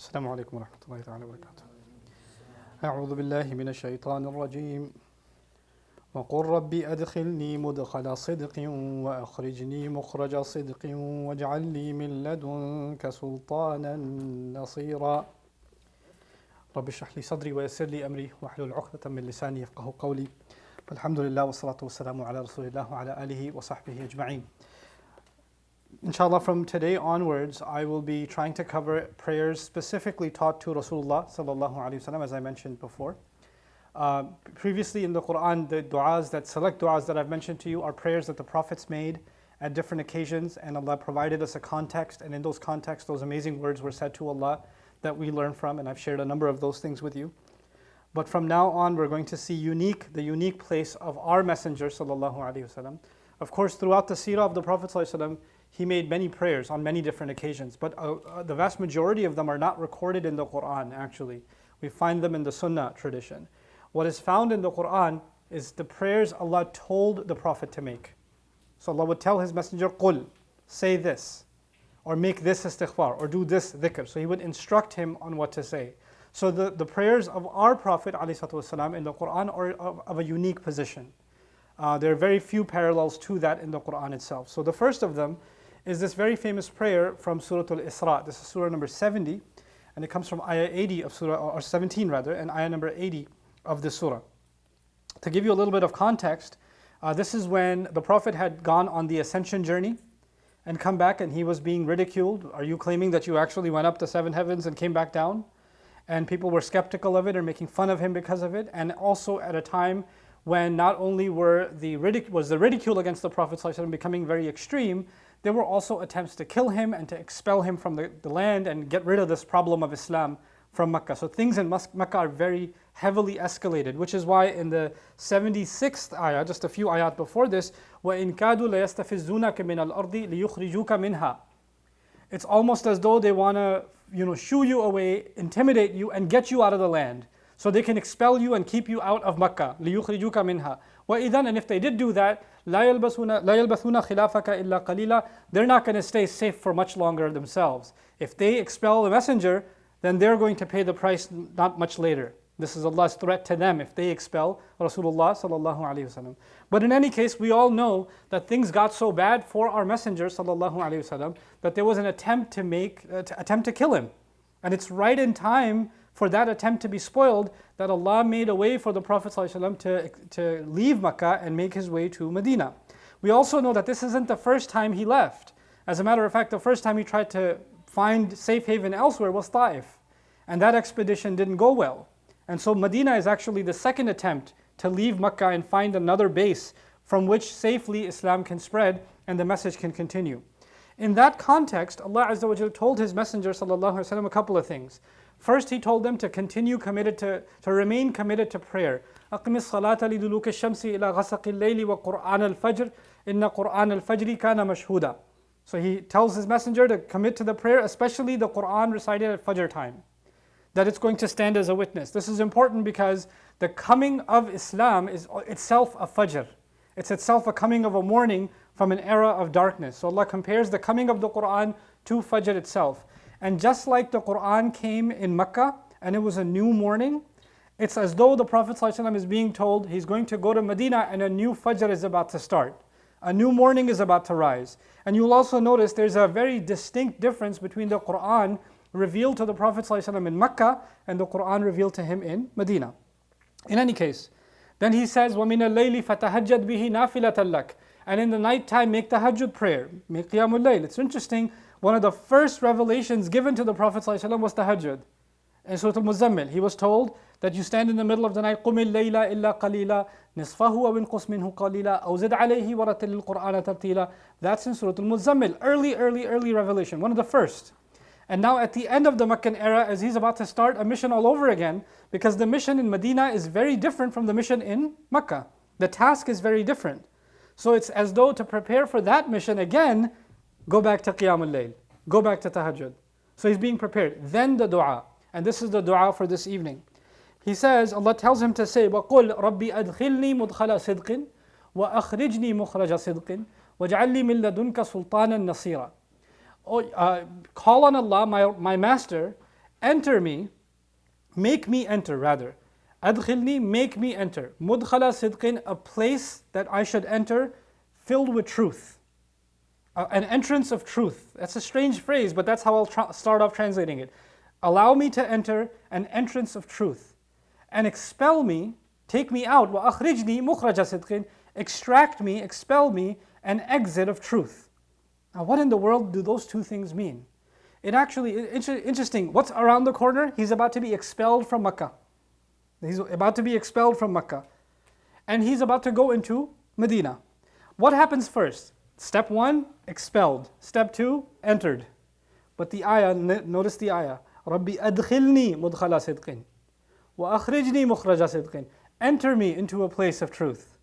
السلام عليكم ورحمة الله تعالى وبركاته. أعوذ بالله من الشيطان الرجيم. وقل ربي أدخلني مدخل صدق وأخرجني مخرج صدق واجعل لي من لدنك سلطانا نصيرا. رب اشرح لي صدري ويسر لي أمري واحلل عقدة من لساني يفقهوا قولي. الحمد لله والصلاة والسلام على رسول الله وعلى آله وصحبه أجمعين. Inshallah, from today onwards, I will be trying to cover prayers specifically taught to Rasulullah sallallahu alaihi wasallam, as I mentioned before. Previously in the Quran, the select du'as that I've mentioned to you are prayers that the prophets made at different occasions, and Allah provided us a context, and in those contexts, those amazing words were said to Allah that we learn from, and I've shared a number of those things with you. But from now on, we're going to see the unique place of our Messenger sallallahu alaihi wasallam. Of course, throughout the seerah of the Prophet sallallahu alaihi wasallam, he made many prayers on many different occasions, but the vast majority of them are not recorded in the Quran actually. We find them in the Sunnah tradition. What is found in the Quran is the prayers Allah told the Prophet to make. So Allah would tell His Messenger, "Qul," say this, or make this istighfar, or do this dhikr. So He would instruct him on what to say. So the prayers of our Prophet ﷺ in the Quran are of a unique position. There are very few parallels to that in the Quran itself. So the first of them is this very famous prayer from Surah Al-Isra. This is Surah number 70, and it comes from Ayah 80 of Surah, or 17 rather, and Ayah number 80 of the Surah. To give you a little bit of context, this is when the Prophet had gone on the ascension journey and come back, and he was being ridiculed. Are you claiming that you actually went up to 7 heavens and came back down? And people were skeptical of it or making fun of him because of it, and also at a time when not only was the ridicule against the Prophet ﷺ becoming very extreme, there were also attempts to kill him and to expel him from the land and get rid of this problem of Islam from Mecca. So things in Mecca are very heavily escalated, which is why in the 76th ayah, just a few ayat before this, وَإِن كَادُوا لَيَسْتَفِزُّونَكَ مِنَ الْأَرْضِ لِيُخْرِجُوكَ مِنْهَا. It's almost as though they want to shoo you away, intimidate you, and get you out of the land, so they can expel you and keep you out of Mecca. لِيُخْرِجُوكَ مِنْهَا. وَإِذَنْ, and if they did do that, لَا يَلْبَثُونَ خِلَافَكَ إِلَّا قَلِيلًا. They're not going to stay safe for much longer themselves. If they expel the messenger, then they're going to pay the price not much later. This is Allah's threat to them if they expel Rasulullah sallallahu alaihi wasallam. But in any case, we all know that things got so bad for our messenger sallallahu alaihi wasallam that there was an attempt to kill him. And it's right in time for that attempt to be spoiled that Allah made a way for the Prophet ﷺ to leave Mecca and make his way to Medina. We also know that this isn't the first time he left. As a matter of fact, the first time he tried to find safe haven elsewhere was Taif. And that expedition didn't go well. And so Medina is actually the second attempt to leave Mecca and find another base from which safely Islam can spread and the message can continue. In that context, Allah Azza wa Jalla told His Messenger ﷺ a couple of things. First, He told them to continue to remain committed to prayer. أقم الصلاة لدلوك الشمس إلى غسق الليل وقرآن الفجر إن قرآن الفجر كان مشهودا. So He tells His Messenger to commit to the prayer, especially the Quran recited at Fajr time, that it's going to stand as a witness. This is important because the coming of Islam is itself a Fajr. It's itself a coming of a morning from an era of darkness. So Allah compares the coming of the Quran to Fajr itself. And just like the Quran came in Mecca and it was a new morning, it's as though the Prophet ﷺ is being told he's going to go to Medina and a new Fajr is about to start. A new morning is about to rise. And you'll also notice there's a very distinct difference between the Quran revealed to the Prophet ﷺ in Mecca and the Quran revealed to him in Medina. In any case, then he says, وَمِنَ اللَّيْلِ فَتَهَجَّدْ بِهِ نَافِلَةً لَكَ. And in the night time make tahajjud prayer, make qiyamul layl. It's interesting, one of the first revelations given to the Prophet ﷺ was tahajjud. In Surah Al-Muzammil, he was told that you stand in the middle of the night, قُمِ اللَّيْلَ إِلَّا قَلِيلًا نِصْفَهُ وَانْقُصْ مِنْهُ قَلِيلًا أَوْ زِدْ عَلَيْهِ وَرَتِّلِ الْقُرْآنَ تَرْتِيلًا. That's in Surah Al-Muzammil, early revelation, one of the first. And now at the end of the Meccan era, as he's about to start a mission all over again, because the mission in Medina is very different from the mission in Mecca. The task is very different. So it's as though to prepare for that mission again, go back to Qiyamul Layl, go back to Tahajjud. So he's being prepared. Then the dua, and this is the dua for this evening. He says, Allah tells him to say, وَقُلْ رَبِّ أَدْخِلْنِي مُدْخَلَ صِدْقٍ وَأَخْرِجْنِي مُخْرَجَ صِدْقٍ وَاجْعَلْ لِي مِن لَدُنْكَ سُلْطَانًا نَصِيرًا. Call on Allah, my master, enter me, make me enter rather. Adkhilni, make me enter. Mudkhala sidqin, a place that I should enter filled with truth. An entrance of truth. That's a strange phrase, but that's how I'll start off translating it. Allow me to enter an entrance of truth. And expel me, take me out. Wa akhrijni mukhraja sidqin, extract me, expel me, an exit of truth. Now what in the world do those two things mean? It actually, interesting, what's around the corner? He's about to be expelled from Makkah. He's about to be expelled from Makkah. And he's about to go into Medina. What happens first? Step 1, expelled. Step 2, entered. But the ayah, notice the ayah. Rabbi adkhilni mudkhala sidqin. Wa akhrijni mukhraja sidqin. Enter me into a place of truth.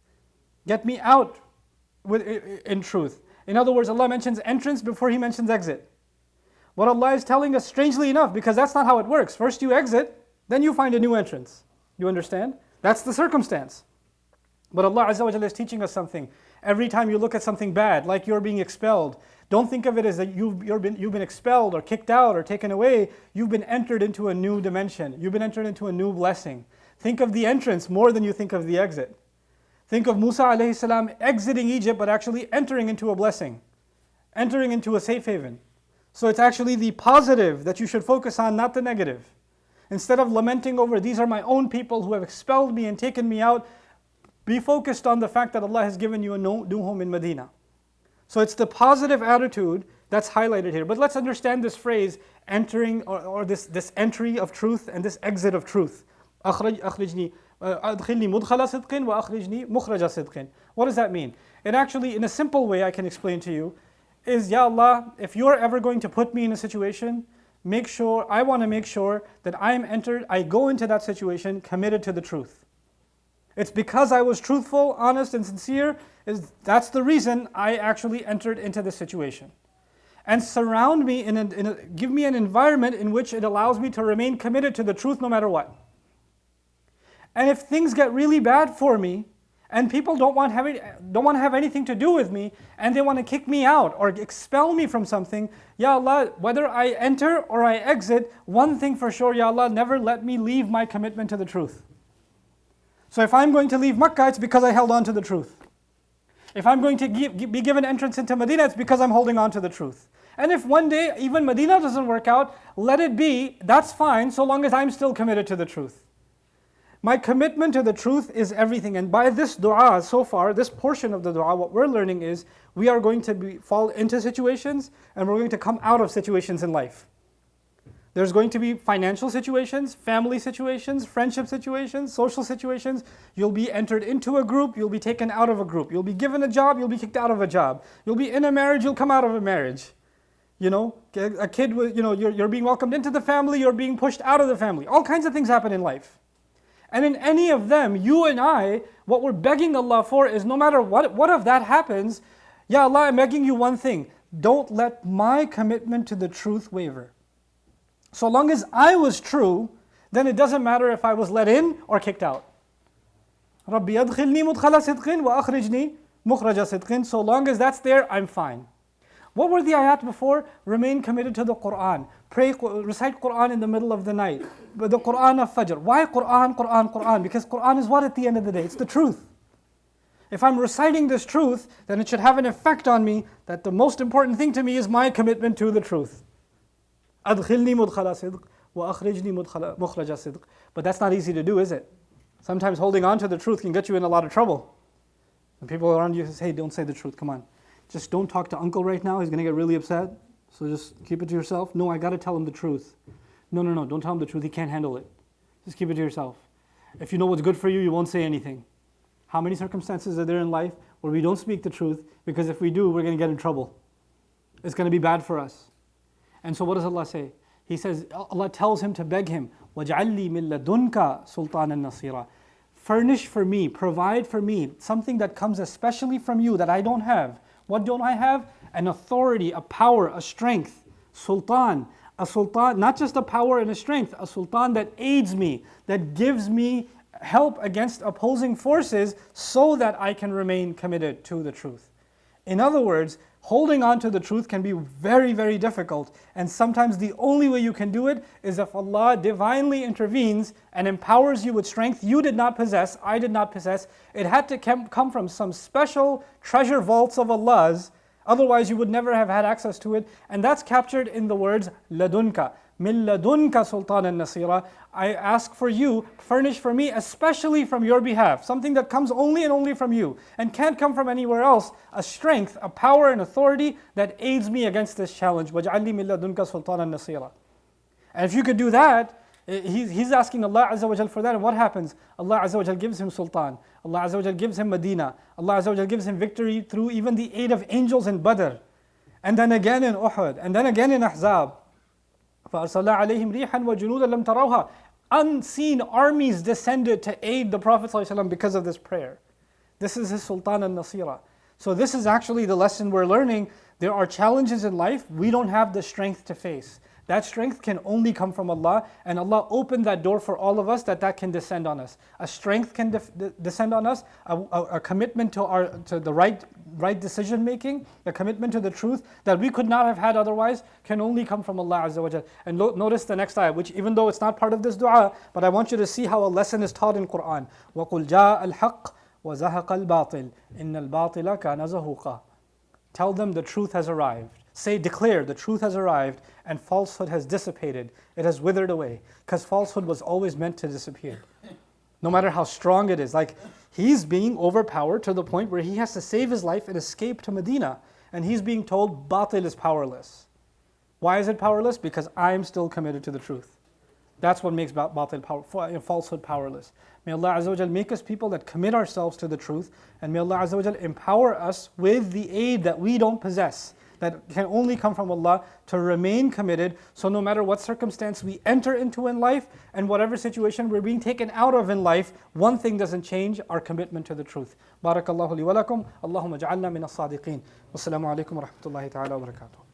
Get me out in truth. In other words, Allah mentions entrance before He mentions exit. What Allah is telling us, strangely enough, because that's not how it works. First you exit, then you find a new entrance. You understand? That's the circumstance. But Allah Azza wa Jalla is teaching us something. Every time you look at something bad, like you're being expelled, don't think of it as that you've been expelled or kicked out or taken away. You've been entered into a new dimension. You've been entered into a new blessing. Think of the entrance more than you think of the exit. Think of Musa alayhi salam exiting Egypt, but actually entering into a blessing, entering into a safe haven. So it's actually the positive that you should focus on, not the negative. Instead of lamenting over, these are my own people who have expelled me and taken me out, be focused on the fact that Allah has given you a new home in Medina. So it's the positive attitude that's highlighted here. But let's understand this phrase, entering, or this entry of truth and this exit of truth. أخرجني أدخلني مدخل صدق وأخرجني مخرج صدق. What does that mean? It actually, in a simple way I can explain to you, is, Ya Allah, if you're ever going to put me in a situation, I want to make sure that I go into that situation committed to the truth. It's because I was truthful, honest, and sincere, that's the reason I actually entered into this situation. And surround me, give me an environment in which it allows me to remain committed to the truth no matter what. And if things get really bad for me, and people don't want to have anything to do with me, and they want to kick me out or expel me from something, Ya Allah, whether I enter or I exit, one thing for sure, Ya Allah, never let me leave my commitment to the truth. So if I'm going to leave Makkah, it's because I held on to the truth. If I'm going to be given entrance into Medina, it's because I'm holding on to the truth. And if one day even Medina doesn't work out, let it be, that's fine, so long as I'm still committed to the truth. My commitment to the truth is everything. And by this dua so far, this portion of the dua, what we're learning is we are going to fall into situations and we're going to come out of situations in life. There's going to be financial situations, family situations, friendship situations, social situations. You'll be entered into a group, you'll be taken out of a group. You'll be given a job, you'll be kicked out of a job. You'll be in a marriage, you'll come out of a marriage. A kid, you're being welcomed into the family, you're being pushed out of the family. All kinds of things happen in life. And in any of them, you and I, what we're begging Allah for is no matter what of that happens, Ya Allah, I'm begging you one thing. Don't let my commitment to the truth waver. So long as I was true, then it doesn't matter if I was let in or kicked out. Rabbi adkhilni mudkhala sidqin wa akhrijni mukhraja sidqin. So long as that's there, I'm fine. What were the ayat before? Remain committed to the Quran. Pray, recite Quran in the middle of the night. The Quran of Fajr. Why Quran, Quran, Quran? Because Quran is what at the end of the day? It's the truth. If I'm reciting this truth, then it should have an effect on me that the most important thing to me is my commitment to the truth. Adkhilni mudkhala sidq wa akhrijni mukhraja sidq. But that's not easy to do, is it? Sometimes holding on to the truth can get you in a lot of trouble. And people around you say, hey, don't say the truth, come on. Just don't talk to uncle right now, he's going to get really upset. So just keep it to yourself. No, I got to tell him the truth. No, don't tell him the truth, he can't handle it. Just keep it to yourself. If you know what's good for you, you won't say anything. How many circumstances are there in life where we don't speak the truth because if we do, we're going to get in trouble. It's going to be bad for us. And so what does Allah say? He says, Allah tells him to beg him, وَاجْعَلْ لِي مِن لَدُنْكَ سُلْطَانًا نَصِيرًا. Furnish for me, provide for me something that comes especially from you that I don't have. What don't I have? An authority, a power, a strength. Sultan, a sultan, not just a power and a strength, a sultan that aids me, that gives me help against opposing forces so that I can remain committed to the truth. In other words, holding on to the truth can be very, very difficult. And sometimes the only way you can do it is if Allah divinely intervenes and empowers you with strength you did not possess, I did not possess. It had to come from some special treasure vaults of Allah's. Otherwise you would never have had access to it. And that's captured in the words ladunka. Min ladunka sultanan nasira. I ask for you, furnish for me, especially from your behalf, something that comes only and only from you and can't come from anywhere else, a strength, a power and authority that aids me against this challenge. وَاجْعَلْ لِي مِن لَدُنْكَ سُلْطَانًا نَصِيرًا. And if you could do that, he's asking Allah Azza wa Jal for that, and what happens? Allah Azza wa Jal gives him sultan, Allah Azza wa Jal gives him Medina, Allah Azza wa Jal gives him victory through even the aid of angels in Badr, and then again in Uhud, and then again in Ahzab. فَأَرْسَلَ عَلَيْهِمْ رِيحًا وَجُنُودًا لَمْ تَرَوْهَا. Unseen armies descended to aid the Prophet ﷺ because of this prayer. This is his Sultan al-Nasira. So this is actually the lesson we're learning. There are challenges in life we don't have the strength to face. That strength can only come from Allah, and Allah opened that door for all of us that can descend on us. A strength can descend on us, a commitment to the right decision making, a commitment to the truth that we could not have had otherwise can only come from Allah Azza wa Jal. And notice the next ayah, which even though it's not part of this dua, but I want you to see how a lesson is taught in Quran. وَقُلْ جَاءَ الْحَقِّ وَزَهَقَ الْبَاطِلِ إِنَّ الْبَاطِلَ كَانَ زَهُوقًا. Tell them the truth has arrived. Say, declare the truth has arrived and falsehood has dissipated. It has withered away. Because falsehood was always meant to disappear. No matter how strong it is. Like, he's being overpowered to the point where he has to save his life and escape to Medina. And he's being told, batil is powerless. Why is it powerless? Because I'm still committed to the truth. That's what makes falsehood powerless. May Allah Azza wa Jal make us people that commit ourselves to the truth. And may Allah Azza wa Jal empower us with the aid that we don't possess, that can only come from Allah, to remain committed. So no matter what circumstance we enter into in life and whatever situation we're being taken out of in life, one thing doesn't change: our commitment to the truth. Barakallahu li wa lakum. Allahumma ja'alna min as-sadiqeen. Wassalamu alaikum wa rahmatullahi ta'ala wa barakatuh.